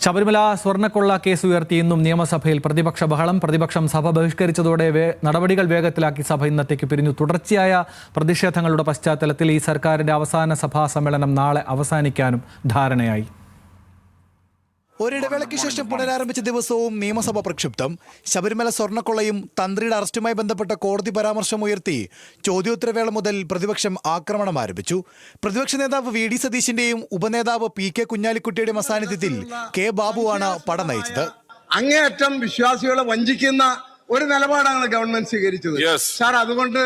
ശബരിമല സ്വർണ്ണക്കൊള്ള കേസ് ഉയർത്തി ഇന്നും നിയമസഭയിൽ പ്രതിപക്ഷ ബഹളം. പ്രതിപക്ഷം സഭ ബഹിഷ്കരിച്ചതോടെ നടപടികൾ വേഗത്തിലാക്കി സഭ ഇന്നത്തേക്ക് പിരിഞ്ഞു. തുടർച്ചയായ പ്രതിഷേധങ്ങളുടെ പശ്ചാത്തലത്തിൽ ഈ സർക്കാരിന്റെ അവസാന സഭാ സമ്മേളനം നാളെ അവസാനിക്കാനും ധാരണയായി. ഒരിടവേളയ്ക്ക് ശേഷം പുനരാരംഭിച്ച ദിവസവും നിയമസഭ പ്രക്ഷുബ്ധം. ശബരിമല സ്വർണ്ണക്കൊള്ളയും തന്ത്രിയുടെ അറസ്റ്റുമായി ബന്ധപ്പെട്ട കോടതി പരാമർശം ഉയർത്തി ചോദ്യോത്തരവേള മുതൽ പ്രതിപക്ഷം ആക്രമണം ആരംഭിച്ചു. പ്രതിപക്ഷ നേതാവ് വി ഡി സതീശിന്റെയും ഉപനേതാവ് പി കെ കുഞ്ഞാലിക്കുട്ടിയുടെയും സാന്നിധ്യത്തിൽ കെ ബാബുവാണ് പട നയിച്ചത്. അങ്ങേയറ്റം വിശ്വാസികളെ വഞ്ചിക്കുന്ന ഒരു നിലപാടാണ് ഗവൺമെന്റ് സ്വീകരിച്ചത്. സാർ, അതുകൊണ്ട്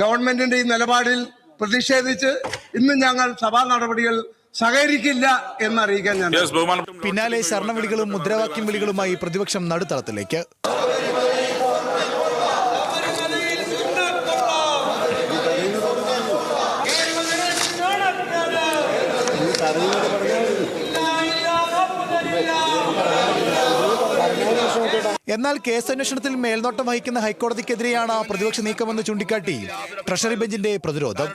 ഗവൺമെന്റിന്റെ ഈ നിലപാടിൽ പ്രതിഷേധിച്ച് ഇന്ന് ഞങ്ങൾ സഭാ നടപടികൾ സഹകരിക്കില്ല എന്നറിയിക്കാൻ ഞാൻ. പിന്നാലെ ശരണവിളികളും മുദ്രാവാക്യം വിളികളുമായി പ്രതിപക്ഷം നടുത്തളത്തിലേക്ക്. എന്നാൽ കേസന്വേഷണത്തിൽ മേൽനോട്ടം വഹിക്കുന്ന ഹൈക്കോടതിക്കെതിരെയാണ് പ്രതിപക്ഷ നീക്കമെന്ന് ചൂണ്ടിക്കാട്ടി ട്രഷറി ബെഞ്ചിന്റെ പ്രതിരോധം.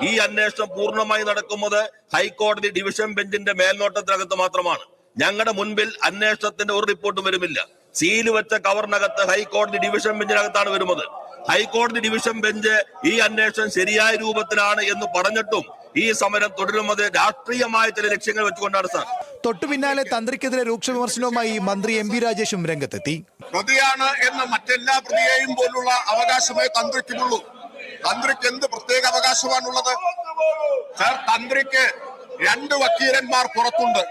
ഈ അന്വേഷണം പൂർണ്ണമായി നടക്കുന്നത് ഹൈക്കോടതി ഡിവിഷൻ ബെഞ്ചിന്റെ മേൽനോട്ടത്തിനകത്ത് മാത്രമാണ്. ഞങ്ങളുടെ മുൻപിൽ അന്വേഷണത്തിന്റെ ഒരു റിപ്പോർട്ടും വരുമില്ല. സീല് വെച്ച കവറിനകത്ത് ഹൈക്കോടതി ഡിവിഷൻ ബെഞ്ചിനകത്താണ് വരുന്നത്. ഹൈക്കോടതി ഡിവിഷൻ ബെഞ്ച് ഈ അന്വേഷണം ശരിയായ രൂപത്തിലാണ് എന്ന് പറഞ്ഞിട്ടും ഈ സമരം തുടരുന്നത് രാഷ്ട്രീയമായ ചില ലക്ഷ്യങ്ങൾ വെച്ചുകൊണ്ടാണ് സാർ. തൊട്ടു പിന്നാലെ തന്ത്രിക്കെതിരെ രൂക്ഷ വിമർശനവുമായി മന്ത്രി എം പി രാജേഷും രംഗത്തെത്തി. പ്രതിയാണ് എന്ന് മറ്റെല്ലാ പ്രതിയെയും പോലുള്ള അവകാശമേ തന്ത്രിക്കുള്ളൂ. തന്ത്രിക്ക് എന്ത് പ്രത്യേക അവകാശമാണുള്ളത്? സാർ, തന്ത്രിക്ക് 2 വക്കീലന്മാർ പുറത്തുണ്ട്.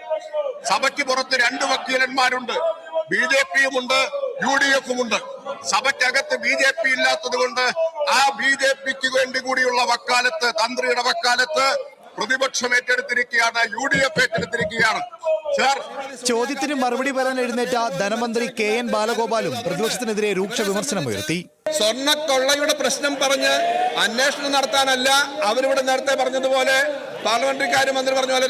സഭയ്ക്ക് പുറത്ത് 2 വക്കീലന്മാരുണ്ട്. BJPയും ഉണ്ട്, UDF-ഉം ഉണ്ട്. സഭയ്ക്കകത്ത് BJP ഇല്ലാത്തത് കൊണ്ട് ആ BJPക്ക് വേണ്ടി കൂടിയുള്ള വക്കാലത്ത്, തന്ത്രിയുടെ വക്കാലത്ത് പ്രതിപക്ഷം ഏറ്റെടുത്തിരിക്കുകയാണ്, UDF ഏറ്റെടുത്തിരിക്കുകയാണ്. ചോദ്യത്തിന് മറുപടി പറയാൻ എഴുന്നേറ്റ ധനമന്ത്രി KN ബാലഗോപാലും പ്രതിപക്ഷത്തിനെതിരെ രൂക്ഷ വിമർശനമുയർത്തി. സ്വർണ്ണക്കൊള്ളയുടെ പ്രശ്നം പറഞ്ഞ് അന്വേഷണം നടത്താനല്ല, അവരിവിടെ നേരത്തെ പറഞ്ഞതുപോലെ പാർലമെന്ററി കാര്യമന്ത്രി പറഞ്ഞ പോലെ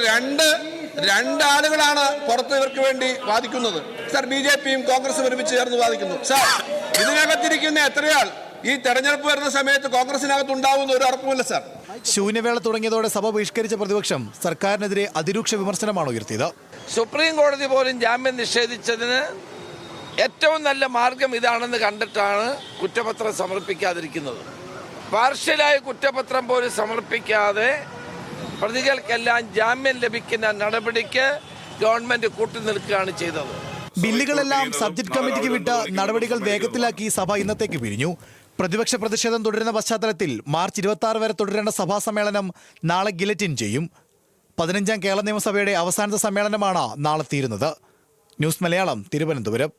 രണ്ടാളുകളാണ് പുറത്ത് ഇവർക്ക് വേണ്ടി വാദിക്കുന്നത്. സാർ, BJPയും കോൺഗ്രസും ഒരുമിച്ച് ചേർന്ന് വാദിക്കുന്നു. സാർ, ഇതിനകത്തിരിക്കുന്ന എത്രയാൾ ഈ തെരഞ്ഞെടുപ്പ് വരുന്ന സമയത്ത് കോൺഗ്രസിനകത്ത് ഉണ്ടാവുന്ന ഒരു ഉറപ്പുമില്ല സാർ. ശൂന്യവേള തുടങ്ങിയതോടെ സഭ ബഹിഷ്കരിച്ച പ്രതിപക്ഷം സർക്കാരിനെതിരെ അതിരൂക്ഷ വിമർശനമാണ് ഉയർത്തിയത്. സുപ്രീം കോടതി പോലും ജാമ്യം നിഷേധിച്ചതിന് ഏറ്റവും നല്ല മാർഗം ഇതാണെന്ന് കണ്ടിട്ടാണ് കുറ്റപത്രം സമർപ്പിക്കാതിരിക്കുന്നത്. പാർഷ്യലായ കുറ്റപത്രം പോലും സമർപ്പിക്കാതെ പ്രതികൾക്കെല്ലാം ജാമ്യം ലഭിക്കുന്ന നടപടിക്ക് ഗവൺമെന്റ് കൂട്ടുനിൽക്കുകയാണ് ചെയ്തത്. ബില്ലുകളെല്ലാം സബ്ജക്ട് കമ്മിറ്റിക്ക് വിട്ട് നടപടികൾ വേഗത്തിലാക്കി സഭ ഇന്നത്തേക്ക് പിരിഞ്ഞു. പ്രതിപക്ഷ പ്രതിഷേധം തുടരുന്ന പശ്ചാത്തലത്തിൽ മാർച്ച് 26 വരെ തുടരേണ്ട സഭാ സമ്മേളനം നാളെ ഗിലറ്റിൻ ചെയ്യും. 15ാം കേരള നിയമസഭയുടെ അവസാനത്തെ സമ്മേളനമാണ് നാളെ തീരുന്നത്. ന്യൂസ് മലയാളം, തിരുവനന്തപുരം.